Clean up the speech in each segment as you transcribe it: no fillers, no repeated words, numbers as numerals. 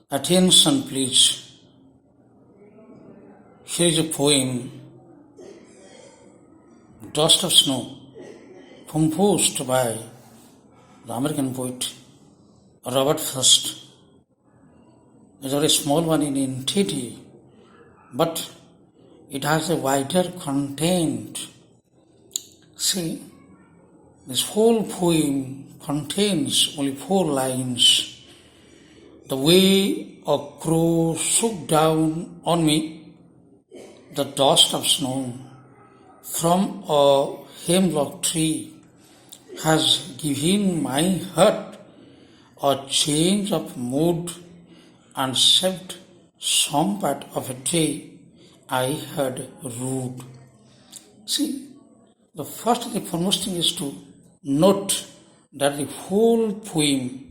Attention please. Here is a poem, Dust of Snow, composed by the American poet Robert Frost. It's a very small one in entity, but it has a wider content. See, this whole poem contains only 4 lines. The way a crow shook down on me the dust of snow from a hemlock tree has given my heart a change of mood and saved some part of a day I had rued. See, the foremost thing is to note that the whole poem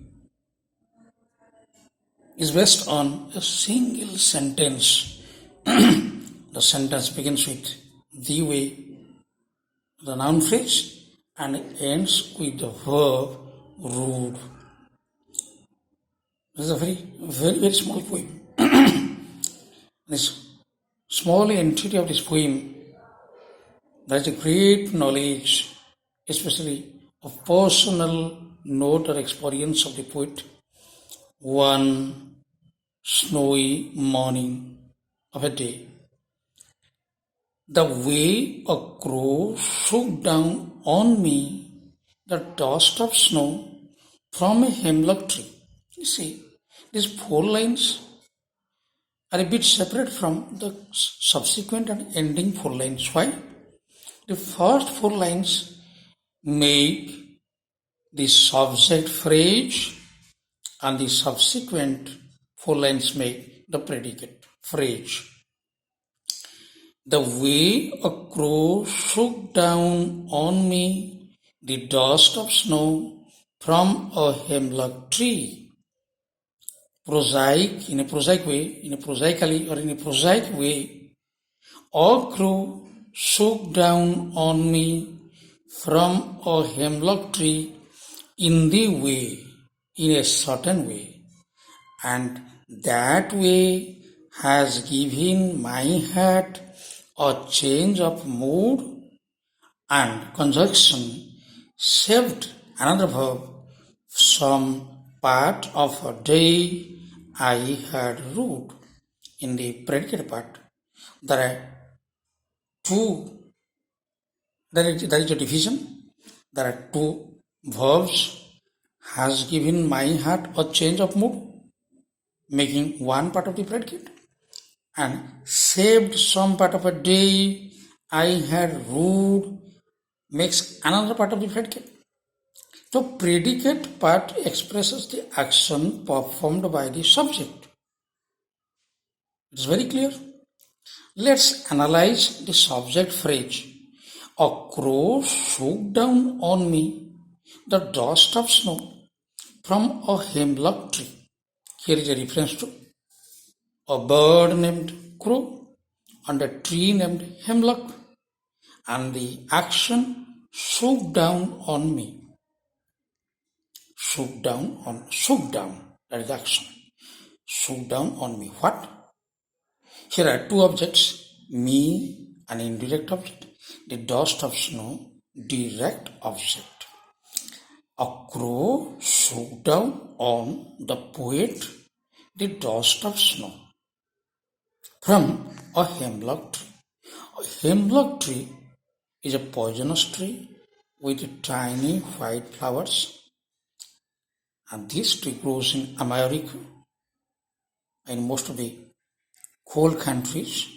is based on a single sentence. The sentence begins with the way, the noun phrase, and ends with the verb rude. This is a very small poem. This small entity of this poem, there is a great knowledge, especially of personal note or experience of the poet. One snowy morning of a day, the way a crow shook down on me the dust of snow from a hemlock tree. You see, these 4 lines are a bit separate from the subsequent and ending 4 lines. Why? The first 4 lines make the subject phrase and the subsequent 4 lines make the predicate phrase. The way a crow shook down on me the dust of snow from a hemlock tree. Prosaic, in a prosaic way, a crow shook down on me from a hemlock tree in a certain way, and that way has given my heart a change of mood, and conjunction saved another verb, some part of a day I had rued. In the predicate part, there is a division. There are 2 verbs. Has given my heart a change of mood, making one part of the predicate, and saved some part of a day I had rued makes another part of the predicate. So predicate part expresses the action performed by the subject. It's very clear. Let's analyze the subject phrase. A crow shook down on me the dust of snow from a hemlock tree. Here is a reference to a bird named crow and a tree named hemlock, and the action shook down on me. Shook down, that is the action. Shook down on me. What? Here are 2 objects, me, an indirect object, the dust of snow, direct object. A crow shook down on the poet the dust of snow from a hemlock tree. A hemlock tree is a poisonous tree with tiny white flowers, and this tree grows in America, in most of the cold countries.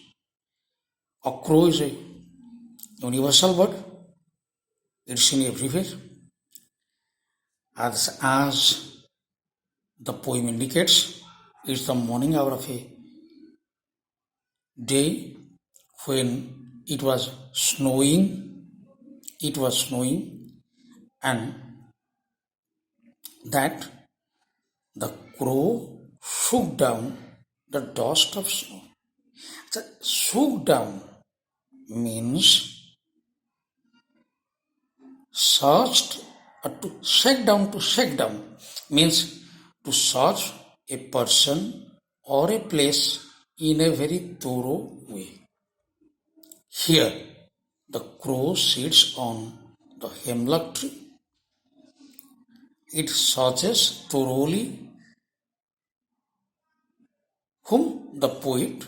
A crow is a universal bird. It's seen everywhere. As the poem indicates, it's the morning hour of a day when it was snowing, and that the crow shook down the dust of snow. So, shook down means searched, to shake down means to search a person or a place in a very thorough way. Here, the crow sits on the hemlock tree. It searches thoroughly whom the poet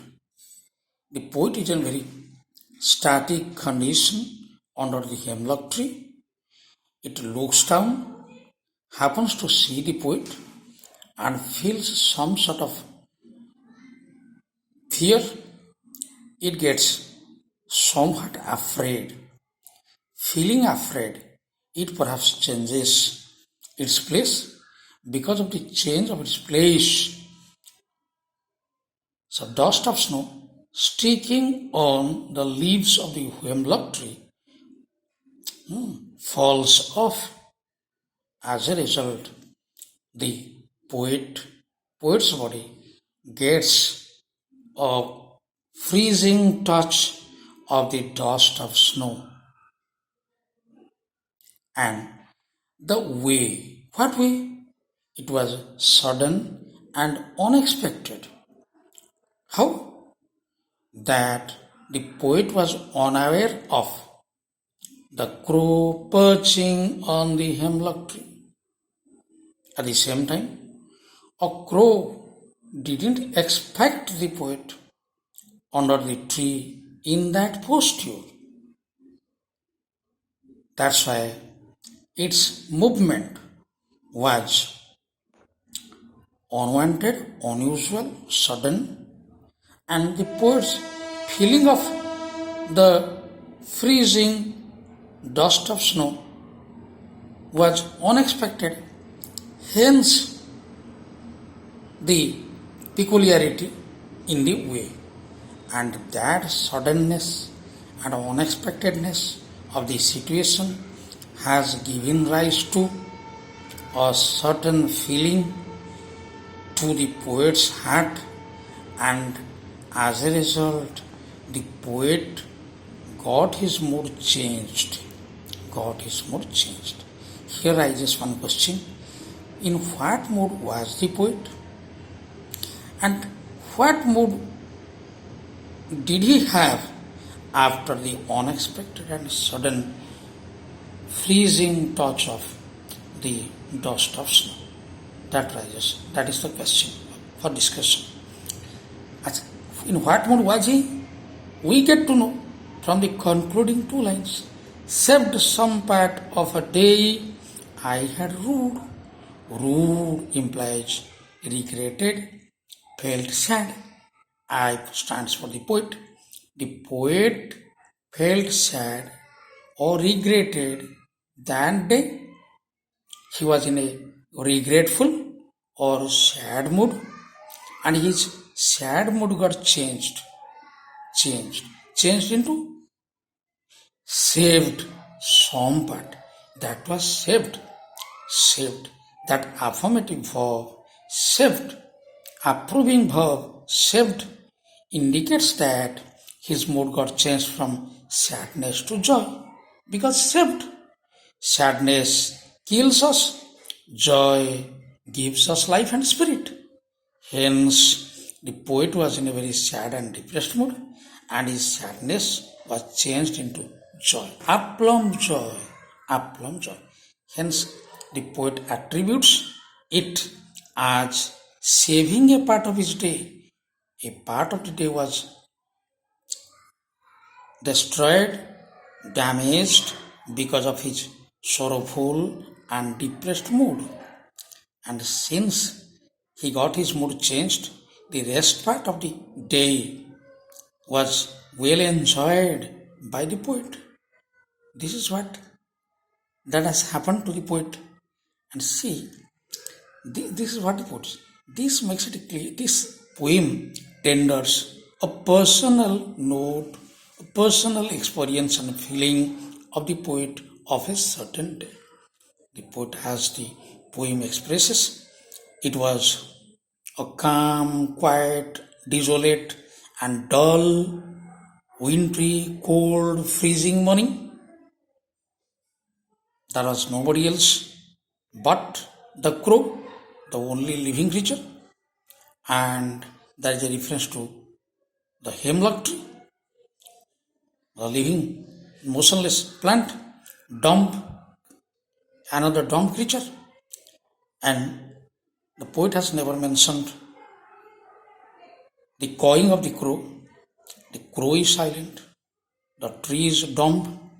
is in very static condition under the hemlock tree. It looks down, happens to see the poet, and feels some sort of fear. It gets somewhat afraid. Feeling afraid, it perhaps changes its place. Because of the change of its place, so dust of snow sticking on the leaves of the hemlock tree falls off. As a result, the poet's body gets a freezing touch of the dust of snow. And the way, what way? It was sudden and unexpected. How? That the poet was unaware of the crow perching on the hemlock tree. At the same time, a crow didn't expect the poet under the tree in that posture. That's why its movement was unwanted, unusual, sudden, and the poet's feeling of the freezing dust of snow was unexpected. Hence, the peculiarity in the way, and that suddenness and unexpectedness of the situation has given rise to a certain feeling to the poet's heart, and as a result, the poet got his mood changed. Here rises one question: in what mood was the poet? And what mood did he have after the unexpected and sudden freezing touch of the dust of snow? That rises. That is the question for discussion. In what mood was he? We get to know from the concluding two lines. Saved some part of a day I had rued. Rued implies regretted, felt sad. I stands for the poet. The poet felt sad or regretted that day. He was in a regretful or sad mood, and his sad mood got changed into saved some part. That was saved. That affirmative verb, saved, approving verb, saved, indicates that his mood got changed from sadness to joy. Because saved, sadness kills us, joy gives us life and spirit. Hence, the poet was in a very sad and depressed mood, and his sadness was changed into joy. Aplomb joy. Hence, the poet attributes it as saving a part of his day. A part of the day was destroyed, damaged because of his sorrowful and depressed mood. And since he got his mood changed, the rest part of the day was well enjoyed by the poet. This is what that has happened to the poet. And see, this is what the poet. This makes it clear. This poem tenders a personal note, a personal experience and feeling of the poet of a certain day. The poet, as the poem expresses, it was a calm, quiet, desolate, and dull, wintry, cold, freezing morning. There was nobody else but the crow, the only living creature, and There is a reference to the hemlock tree, the living, motionless plant, dumb, another dumb creature. And the poet has never mentioned the cawing of the crow. The crow is silent, the tree is dumb,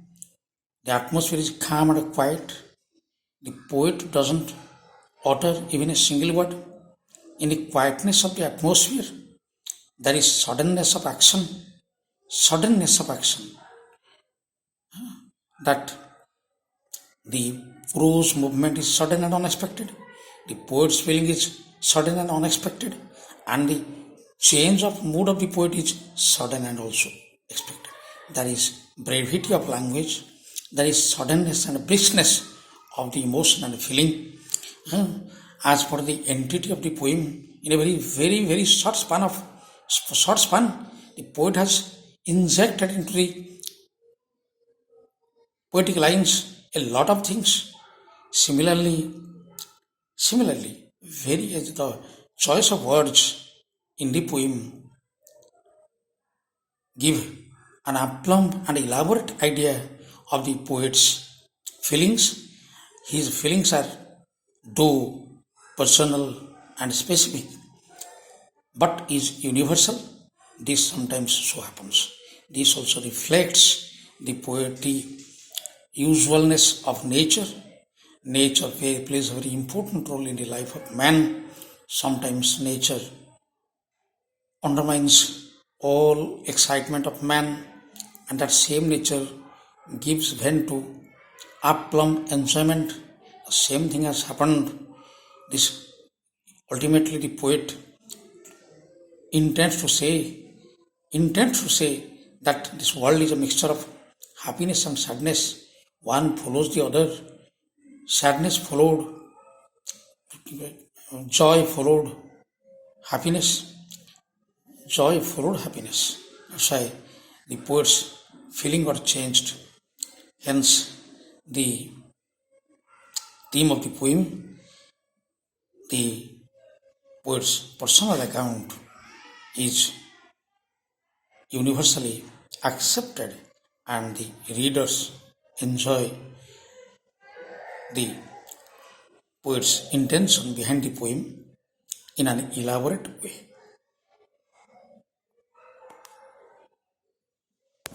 the atmosphere is calm and quiet. The poet doesn't utter even a single word. In the quietness of the atmosphere, there is suddenness of action, that the crow's movement is sudden and unexpected. The poet's feeling is sudden and unexpected, and the change of mood of the poet is sudden and also expected. There is brevity of language, there is suddenness and briskness of the emotion and feeling. As for the entity of the poem, in a very short span, the poet has injected into the poetic lines a lot of things. Similarly, very as the choice of words in the poem give an aplomb and elaborate idea of the poet's feelings. His feelings are though personal and specific, but is universal. This sometimes so happens. This also reflects the poetry usualness of nature. Nature plays a very important role in the life of man. Sometimes nature undermines all excitement of man, and that same nature gives vent to aplomb enjoyment. The same thing has happened. This ultimately the poet intends to say that this world is a mixture of happiness and sadness. One follows the other. Sadness followed, joy followed happiness, joy followed happiness. That's why the poet's feeling got changed. Hence, the theme of the poem, the poet's personal account, is universally accepted, and the readers enjoy the poet's intention behind the poem in an elaborate way.